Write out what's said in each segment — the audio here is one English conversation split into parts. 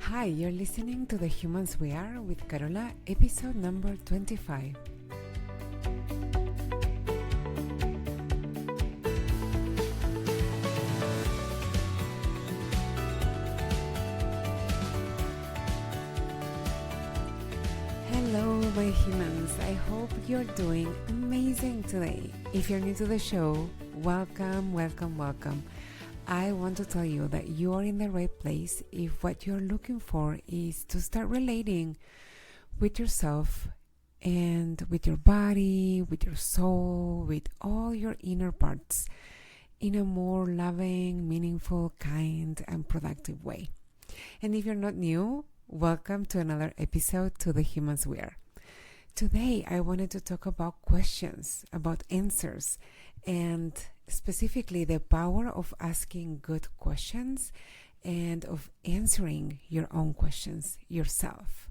Hi, you're listening to The Humans We Are with Carola, episode number 25. Hello, my humans. I hope you're doing amazing today. If you're new to the show, welcome. I want to tell you that you are in the right place if what you're looking for is to start relating with yourself and with your body, with your soul, with all your inner parts in a more loving, meaningful, kind, and productive way. And if you're not new, welcome to another episode to The Humans We Are. Today, I wanted to talk about questions, about answers, and specifically the power of asking good questions and of answering your own questions yourself.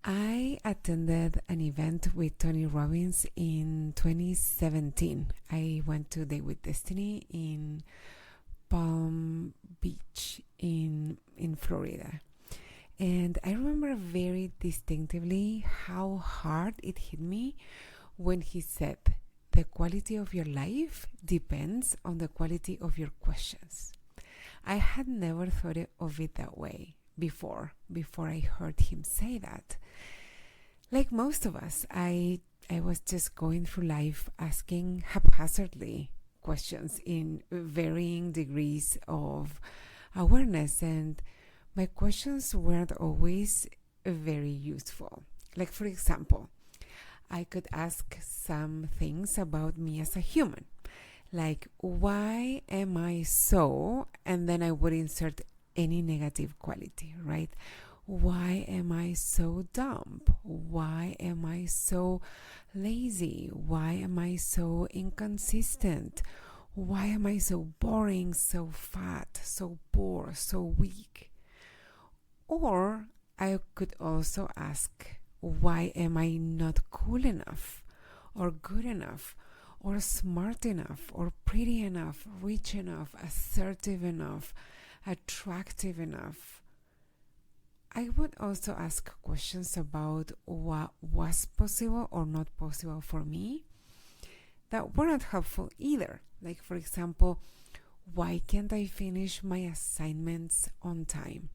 I attended an event with Tony Robbins in 2017. I went to Day with Destiny in Palm Beach in Florida. And I remember very distinctively how hard it hit me when he said, the quality of your life depends on the quality of your questions. I had never thought of it that way before I heard him say that. Like most of us, I was just going through life asking haphazardly questions in varying degrees of awareness, and my questions weren't always very useful. Like, for example, I could ask some things about me as a human, like, why am I so? And then I would insert any negative quality, right? Why am I so dumb? Why am I so lazy? Why am I so inconsistent? Why am I so boring, so fat, so poor, so weak? Or I could also ask, why am I not cool enough, or good enough, or smart enough, or pretty enough, rich enough, assertive enough, attractive enough? I would also ask questions about what was possible or not possible for me that weren't helpful either. Like, for example, why can't I finish my assignments on time?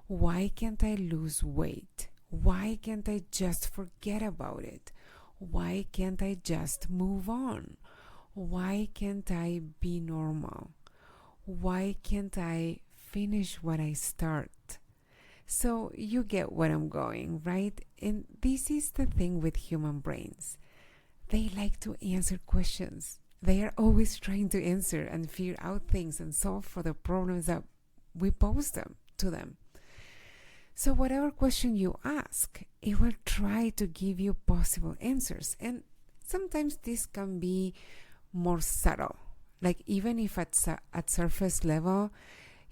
Why can't I lose weight? Why can't I just forget about it? Why can't I just move on? Why can't I be normal? Why can't I finish what I start? So you get where I'm going, right? And this is the thing with human brains. They like to answer questions. They are always trying to answer and figure out things and solve for the problems that we pose to them. So whatever question you ask, it will try to give you possible answers. And sometimes this can be more subtle. Like, even if at surface level,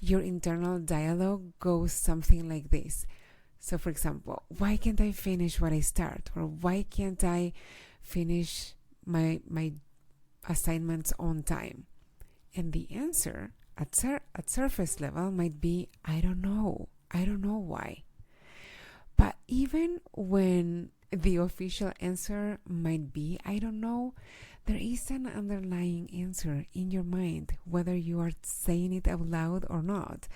your internal dialogue goes something like this. So, for example, why can't I finish what I start? Or why can't I finish my assignments on time? And the answer at surface level might be, I don't know why. But even when the official answer might be, I don't know, there is an underlying answer in your mind, whether you are saying it out loud or not.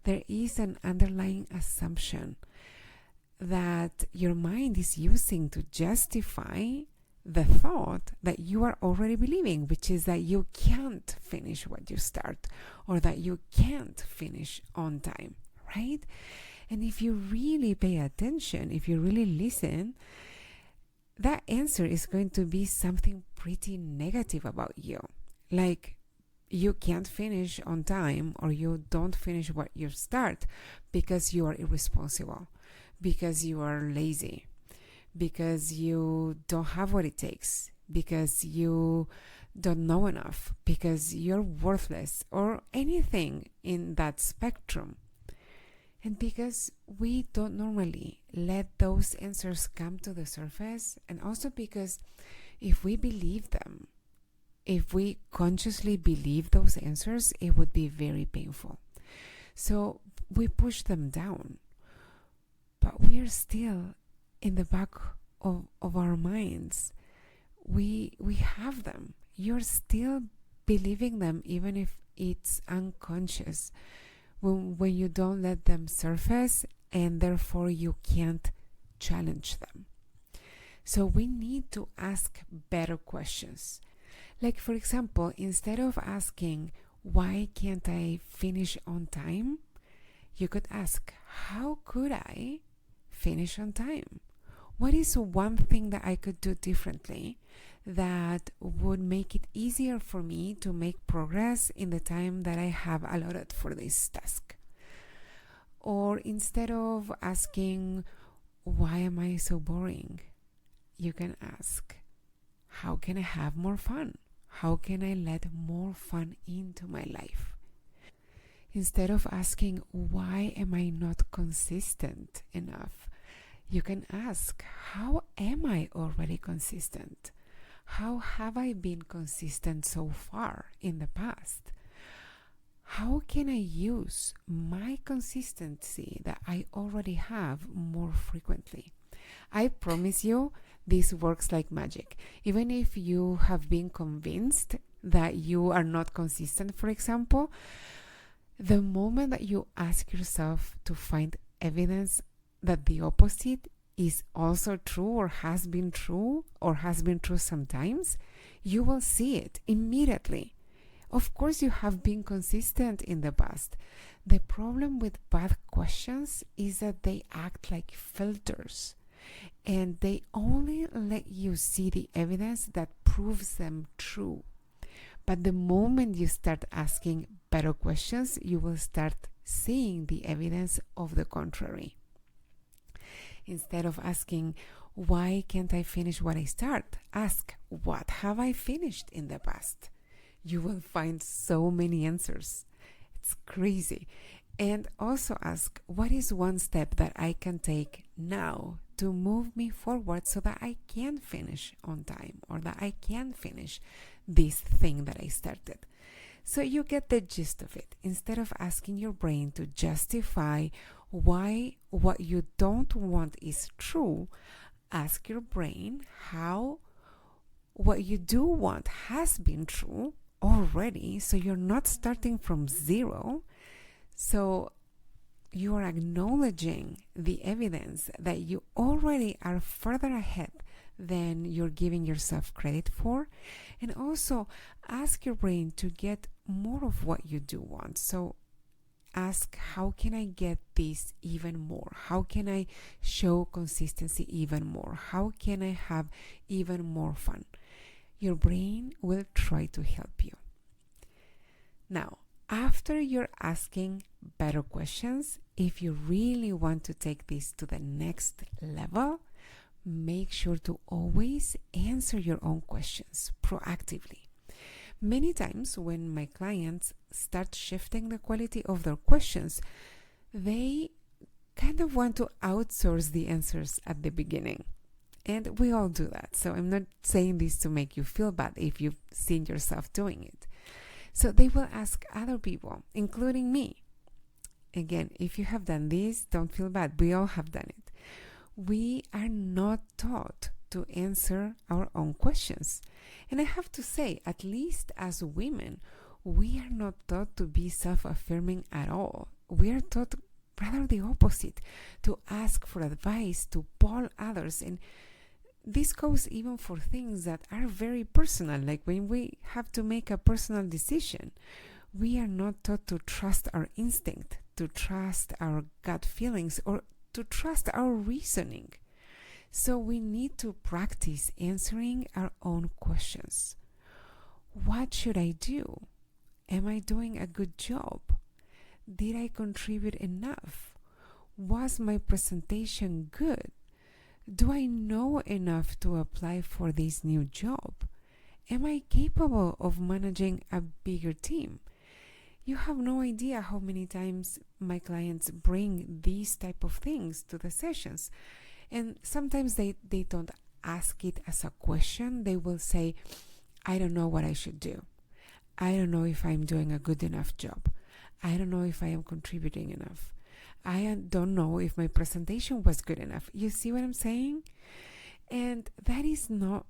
There is an underlying assumption that your mind is using to justify the thought that you are already believing, which is that you can't finish what you start, or that you can't finish on time, right? And if you really pay attention, if you really listen, that answer is going to be something pretty negative about you. Like, you can't finish on time, or you don't finish what you start because you are irresponsible, because you are lazy, because you don't have what it takes, because you don't know enough, because you're worthless, or anything in that spectrum. And because we don't normally let those answers come to the surface, and also because if we believe them, if we consciously believe those answers, it would be very painful. So we push them down, but we are still in the back of our minds. We have them. You're still believing them, even if it's unconscious, when you don't let them surface, and therefore you can't challenge them. So we need to ask better questions. Like, for example, instead of asking, why can't I finish on time? You could ask, how could I finish on time? What is one thing that I could do differently that would make it easier for me to make progress in the time that I have allotted for this task? Or instead of asking, why am I so boring? You can ask, how can I have more fun? How can I let more fun into my life? Instead of asking, why am I not consistent enough? You can ask, how am I already consistent? How have I been consistent so far in the past? How can I use my consistency that I already have more frequently? I promise you, this works like magic. Even if you have been convinced that you are not consistent, for example, the moment that you ask yourself to find evidence that the opposite is also true, or has been true sometimes, you will see it immediately. Of course, you have been consistent in the past. The problem with bad questions is that they act like filters, and they only let you see the evidence that proves them true. But the moment you start asking better questions, you will start seeing the evidence of the contrary. Instead of asking, why can't I finish what I start? Ask, what have I finished in the past? You will find so many answers. It's crazy. And also ask, what is one step that I can take now to move me forward so that I can finish on time, or that I can finish this thing that I started? So you get the gist of it. Instead of asking your brain to justify why what you don't want is true, ask your brain how what you do want has been true already, so you're not starting from zero. So you are acknowledging the evidence that you already are further ahead than you're giving yourself credit for. And also ask your brain to get more of what you do want. So ask, how can I get this even more? How can I show consistency even more? How can I have even more fun? Your brain will try to help you. Now, after you're asking better questions, if you really want to take this to the next level, make sure to always answer your own questions proactively. Many times when my clients start shifting the quality of their questions, they kind of want to outsource the answers at the beginning. And we all do that. So I'm not saying this to make you feel bad if you've seen yourself doing it. So they will ask other people, including me. Again, if you have done this, don't feel bad. We all have done it. We are not taught to answer our own questions. And I have to say, at least as women, we are not taught to be self-affirming at all. We are taught rather the opposite, to ask for advice, to poll others. And this goes even for things that are very personal, like when we have to make a personal decision. We are not taught to trust our instinct, to trust our gut feelings, or to trust our reasoning. So we need to practice answering our own questions. What should I do? Am I doing a good job? Did I contribute enough? Was my presentation good? Do I know enough to apply for this new job? Am I capable of managing a bigger team? You have no idea how many times my clients bring these type of things to the sessions. And sometimes they don't ask it as a question. They will say, I don't know what I should do. I don't know if I'm doing a good enough job. I don't know if I am contributing enough. I don't know if my presentation was good enough. You see what I'm saying? And that is not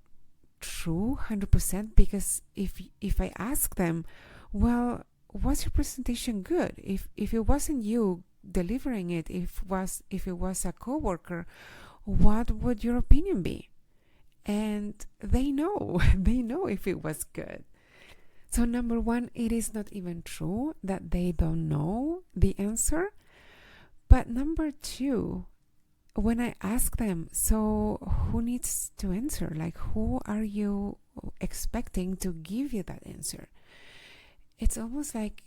true 100%, because if I ask them, well, was your presentation good? If it wasn't you delivering it, if it was a coworker, what would your opinion be? And they know if it was good. So number one, it is not even true that they don't know the answer. But number two, when I ask them, so who needs to answer? Like, who are you expecting to give you that answer? It's almost like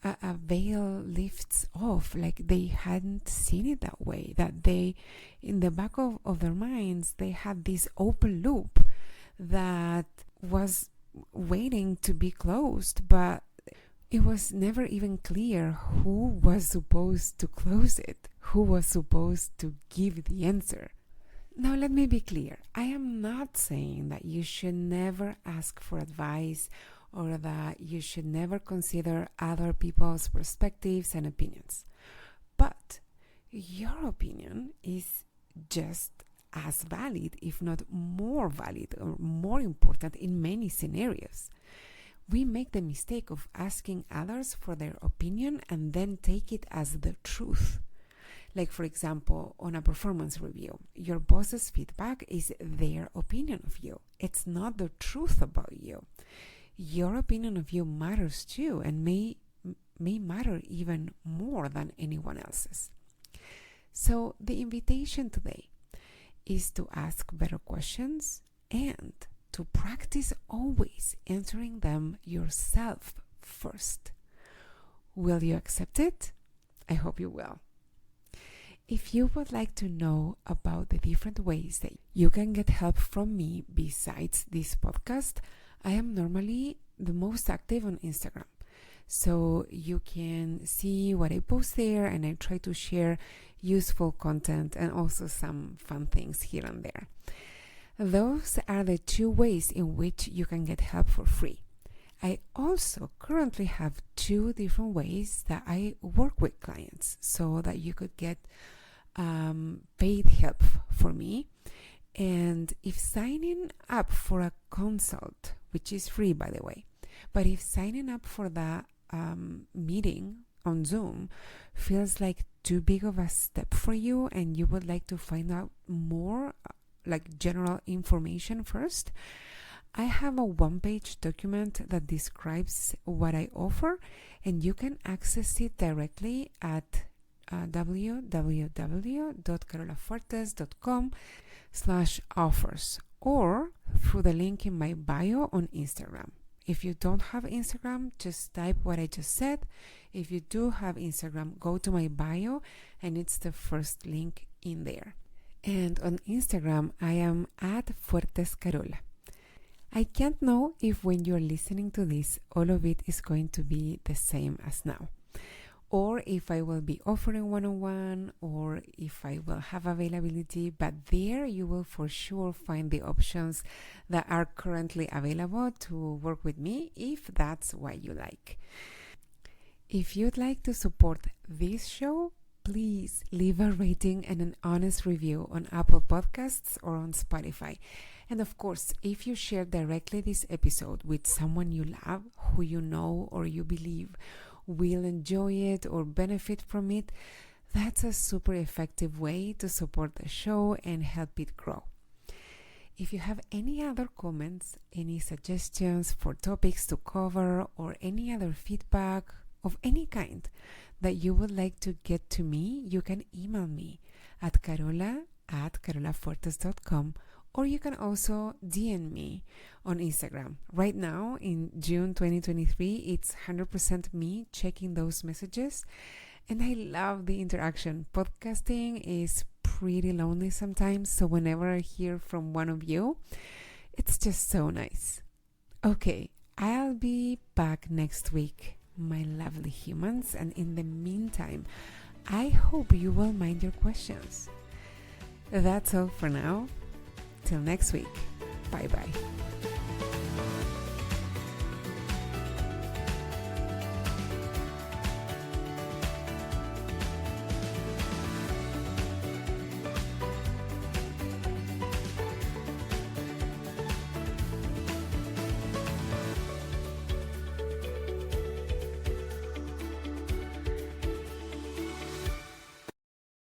a veil lifts off, like they hadn't seen it that way, that they, in the back of their minds, they had this open loop that was waiting to be closed, but it was never even clear who was supposed to close it, who was supposed to give the answer. Now, let me be clear. I am not saying that you should never ask for advice or that you should never consider other people's perspectives and opinions. But your opinion is just as valid, if not more valid or more important in many scenarios. We make the mistake of asking others for their opinion and then take it as the truth. Like, for example, on a performance review, your boss's feedback is their opinion of you. It's not the truth about you. Your opinion of you matters too, and may matter even more than anyone else's. So the invitation today is to ask better questions and to practice always answering them yourself first. Will you accept it? I hope you will. If you would like to know about the different ways that you can get help from me besides this podcast, I am normally the most active on Instagram. So you can see what I post there, and I try to share useful content and also some fun things here and there. Those are the two ways in which you can get help for free. I also currently have two different ways that I work with clients so that you could get paid help for me. And if signing up for a consult, which is free by the way, but if signing up for that meeting on Zoom feels like too big of a step for you and you would like to find out more like general information first, I have a one-page document that describes what I offer, and you can access it directly at www.carolafuertes.com/offers or through the link in my bio on Instagram. If you don't have Instagram, just type what I just said. If you do have Instagram, go to my bio and it's the first link in there. And on Instagram, I am at FuertesCarola. I can't know if when you're listening to this, all of it is going to be the same as now, or if I will be offering one-on-one, or if I will have availability, but there you will for sure find the options that are currently available to work with me if that's what you like. If you'd like to support this show, please leave a rating and an honest review on Apple Podcasts or on Spotify. And of course, if you share directly this episode with someone you love, who you know or you believe will enjoy it or benefit from it, that's a super effective way to support the show and help it grow. If you have any other comments, any suggestions for topics to cover, or any other feedback of any kind that you would like to get to me, you can email me at carola@carolafuertes.com, or you can also DM me on Instagram. Right now, in June 2023, it's 100% me checking those messages, and I love the interaction. Podcasting is pretty lonely sometimes, so whenever I hear from one of you, it's just so nice. Okay, I'll be back next week, my lovely humans, and in the meantime, I hope you will mind your questions. That's all for now. Till next week. Bye-bye.